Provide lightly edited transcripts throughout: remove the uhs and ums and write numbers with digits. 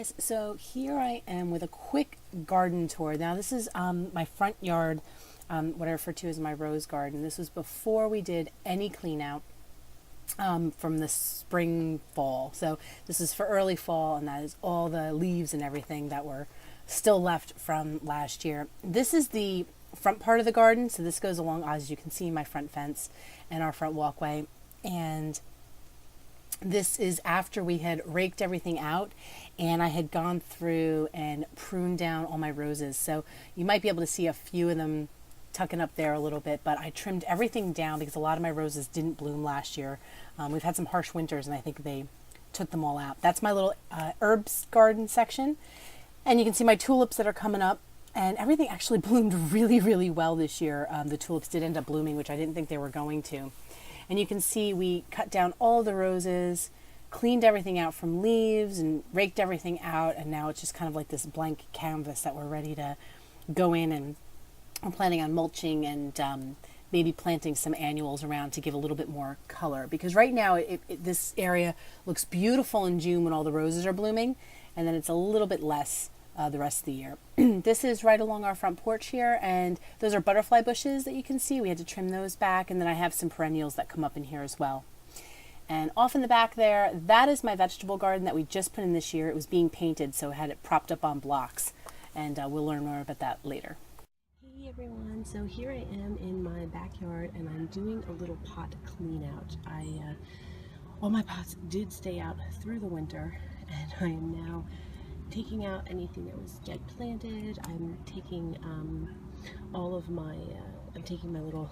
Guys, so here I am with a quick garden tour. Now this is my front yard, what I refer to as my rose garden. This was before we did any clean out from the spring fall. So this is for early fall, and that is all the leaves and everything that were still left from last year. This is the front part of the garden, so this goes along, as you can see, my front fence and our front walkway. And this is after we had raked everything out and I had gone through and pruned down all my roses. So you might be able to see a few of them tucking up there a little bit, but I trimmed everything down because a lot of my roses didn't bloom last year. We've had some harsh winters and I think they took them all out. That's my little herbs garden section. And you can see my tulips that are coming up, and everything actually bloomed really, really well this year. The tulips did end up blooming, which I didn't think they were going to. And you can see we cut down all the roses, cleaned everything out from leaves and raked everything out. And now it's just kind of like this blank canvas that we're ready to go in, and we're planning on mulching and maybe planting some annuals around to give a little bit more color. Because right now this area looks beautiful in June when all the roses are blooming, and then it's a little bit less the rest of the year. This is right along our front porch here, and those are butterfly bushes that you can see. We had to trim those back, and then I have some perennials that come up in here as well. And off in the back there, that is my vegetable garden that we just put in this year. It was being painted, so I had it propped up on blocks, and we'll learn more about that later. Hey everyone, so here I am in my backyard, and I'm doing a little pot clean out. All my pots did stay out through the winter, and I am now taking out anything that was dead planted. I'm taking I'm taking my little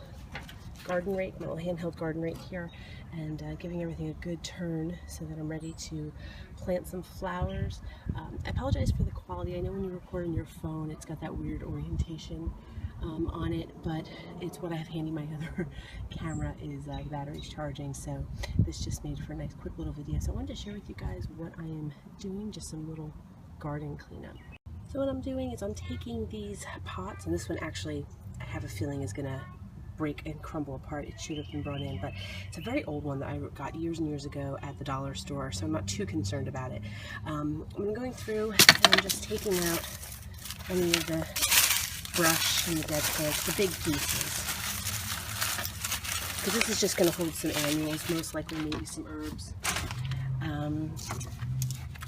garden rake, my little handheld garden rake here, and giving everything a good turn so that I'm ready to plant some flowers. I apologize for the quality. I know when you record on your phone, it's got that weird orientation on it, but it's what I have handy. My other camera is the battery's charging, so this just made for a nice quick little video. So I wanted to share with you guys what I am doing, just some little garden cleanup. So what I'm doing is I'm taking these pots, and this one actually I have a feeling is gonna break and crumble apart. It should have been brought in, but it's a very old one that I got years and years ago at the dollar store, so I'm not too concerned about it. I'm going through and I'm just taking out any of the brush and the dead plants, the big pieces, because this is just going to hold some annuals, most likely maybe some herbs.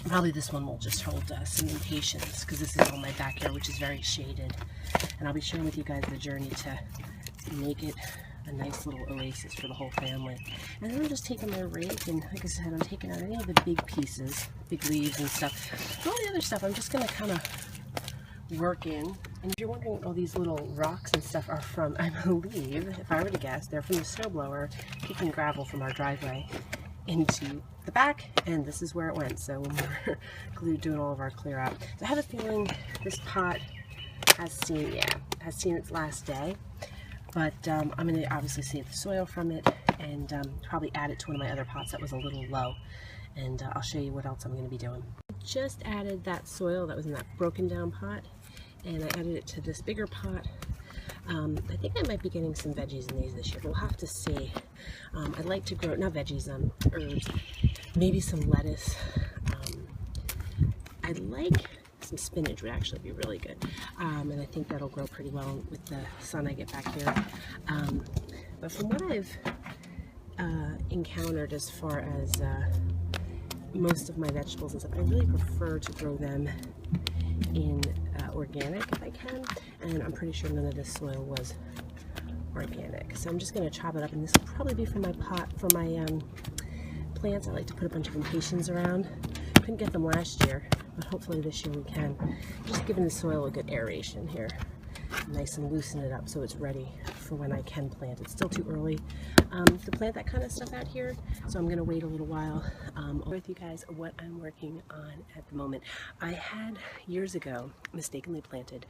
Probably this one will just hold some impatiens, because this is all my backyard, which is very shaded, and I'll be sharing with you guys the journey to make it a nice little oasis for the whole family. And then I'm just taking my rake, and like I said, I'm taking out any of the big pieces, big leaves and stuff. And all the other stuff I'm just going to kind of work in. And if you're wondering what all these little rocks and stuff are from, I believe, if I were to guess, they're from the snowblower kicking gravel from our driveway into the back, and this is where it went. So when we were doing all of our clear out, so I have a feeling this pot has seen its last day. But I'm going to obviously save the soil from it, and probably add it to one of my other pots that was a little low. And I'll show you what else I'm going to be doing. Just added that soil that was in that broken down pot, and I added it to this bigger pot. I think I might be getting some veggies in these this year. We'll have to see. I'd like to grow, not veggies, herbs, maybe some lettuce. I'd like some spinach would actually be really good, and I think that'll grow pretty well with the sun I get back here. But from what I've encountered as far as most of my vegetables and stuff, I really prefer to grow them in organic if I can, and I'm pretty sure none of this soil was organic. So I'm just going to chop it up, and this will probably be for my pot, for my plants. I like to put a bunch of impatiens around. Couldn't get them last year, but hopefully this year we can. Just giving the soil a good aeration here, nice and loosen it up so it's ready for when I can plant. It's still too early to plant that kind of stuff out here, so I'm going to wait a little while. With you guys what I'm working on at the moment. I had years ago mistakenly planted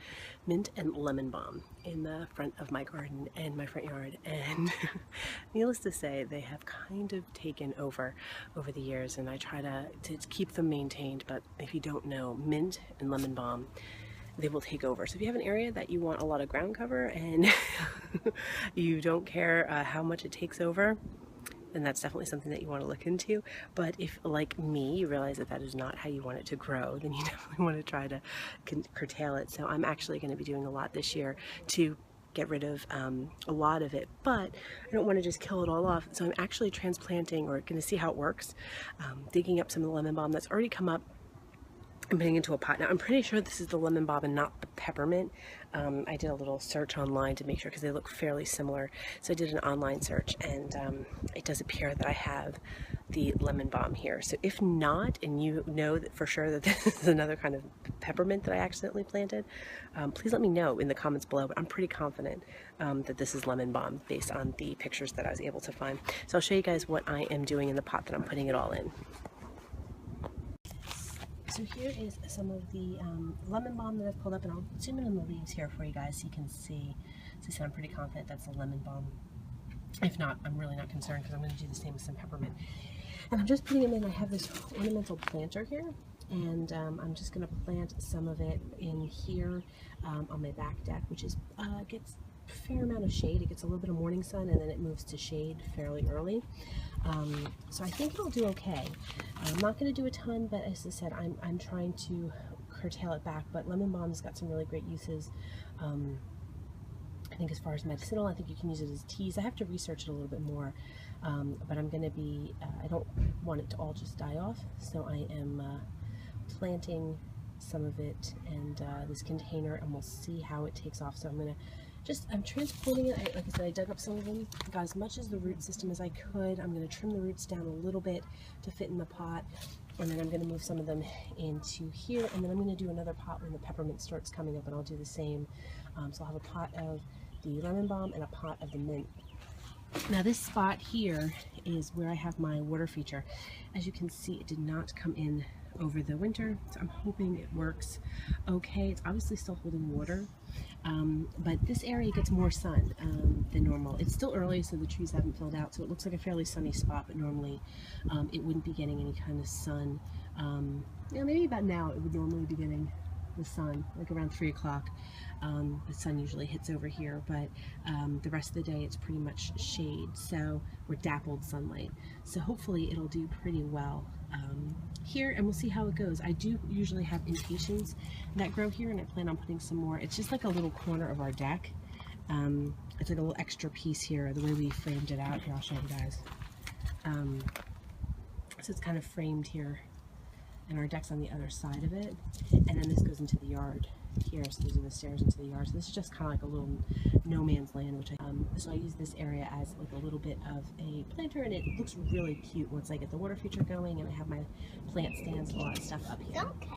mint and lemon balm in the front of my garden and my front yard, and needless to say, they have kind of taken over the years, and I try to keep them maintained. But if you don't know, mint and lemon balm, they will take over. So if you have an area that you want a lot of ground cover and you don't care how much it takes over, then that's definitely something that you want to look into. But if, like me, you realize that that is not how you want it to grow, then you definitely want to try to curtail it. So I'm actually going to be doing a lot this year to get rid of a lot of it, but I don't want to just kill it all off. So I'm actually transplanting, or going to see how it works, digging up some of the lemon balm that's already come up and putting into a pot. Now I'm pretty sure this is the lemon balm and not the peppermint. I did a little search online to make sure because they look fairly similar. So I did an online search, and it does appear that I have the lemon balm here. So if not, and you know that for sure that this is another kind of peppermint that I accidentally planted, please let me know in the comments below. But I'm pretty confident that this is lemon balm based on the pictures that I was able to find. So I'll show you guys what I am doing in the pot that I'm putting it all in. So here is some of the lemon balm that I've pulled up, and I'll zoom in on the leaves here for you guys so you can see. As I said, I'm pretty confident that's a lemon balm. If not, I'm really not concerned because I'm going to do the same with some peppermint. And I'm just putting them in. I have this ornamental planter here, and I'm just going to plant some of it in here on my back deck, which is gets a fair amount of shade. It gets a little bit of morning sun, and then it moves to shade fairly early. So I think it'll do okay. I'm not going to do a ton, but as I said, I'm trying to curtail it back. But lemon balm's got some really great uses. I think as far as medicinal, I think you can use it as teas. I have to research it a little bit more, but I'm going to be, I don't want it to all just die off, so I am planting some of it in this container, and we'll see how it takes off. So I'm transplanting it. Like I said, I dug up some of them, got as much as the root system as I could. I'm going to trim the roots down a little bit to fit in the pot, and then I'm going to move some of them into here, and then I'm going to do another pot when the peppermint starts coming up, and I'll do the same. So I'll have a pot of the lemon balm and a pot of the mint. Now this spot here is where I have my water feature. As you can see, it did not come in over the winter, so I'm hoping it works okay. It's obviously still holding water, but this area gets more sun than normal. It's still early, so the trees haven't filled out, so it looks like a fairly sunny spot, but normally it wouldn't be getting any kind of sun. Maybe about now it would normally be getting the sun, like around 3 o'clock. The sun usually hits over here, but the rest of the day it's pretty much shade, so we're dappled sunlight. So hopefully it'll do pretty well here, and we'll see how it goes. I do usually have impatiens that grow here, and I plan on putting some more. It's just like a little corner of our deck. It's like a little extra piece here, the way we framed it out. Here, I'll show you guys. So it's kind of framed here, and our deck's on the other side of it, and then this goes into the yard here, so these are the stairs into the yard. So this is just kind of like a little no man's land, which so I use this area as like a little bit of a planter, and it looks really cute once I get the water feature going and I have my plant stands, a lot of stuff up here. Okay.